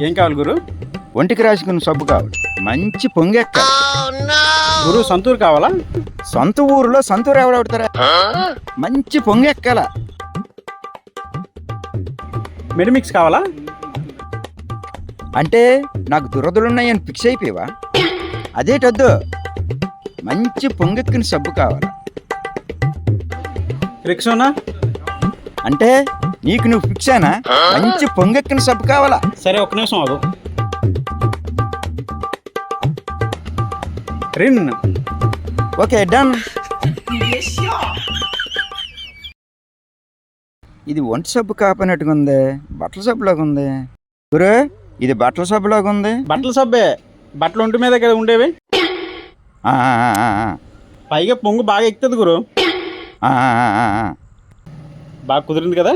ఏం కావాలి గురు? ఒంటికి రాసుకున్న సబ్బు కావాలి, మంచి పొంగెక్క. గురు సంతూర్ కావాలా? సొంత ఊరులో సంతూరు ఎవడవుతారా? మంచి పొంగెక్కల. మెడిమిక్స్ కావాలా? అంటే నాకు దురదలున్నాయని ఫిక్స్ అయిపోయావా? అదేటొద్దు, మంచి పొంగెక్కిన సబ్బు కావాలి. రిక్సోనా? అంటే నీకు నువ్వు ఫిక్సేనా? మంచి పొంగెక్కిన సబ్బు కావాలా? సరే ఒక్క నిమిషం ఆగు. రిన్. Okay done. ఇది ఒంటి సబ్బు కాపనట్టుగా ఉంది, బట్టల సబ్బులాగా ఉంది. గురు ఇది బట్టల సబ్బులాగా ఉంది. బట్టల సబ్బే, బట్టలు ఒంటి మీద కదా ఉండేవి. ఆ, ఆ, ఆ, ఆ. పైగా పొంగు బాగా ఎక్కుతుంది గురు. ఆ, ఆ, ఆ, ఆ. బాగా కుదిరింది కదా.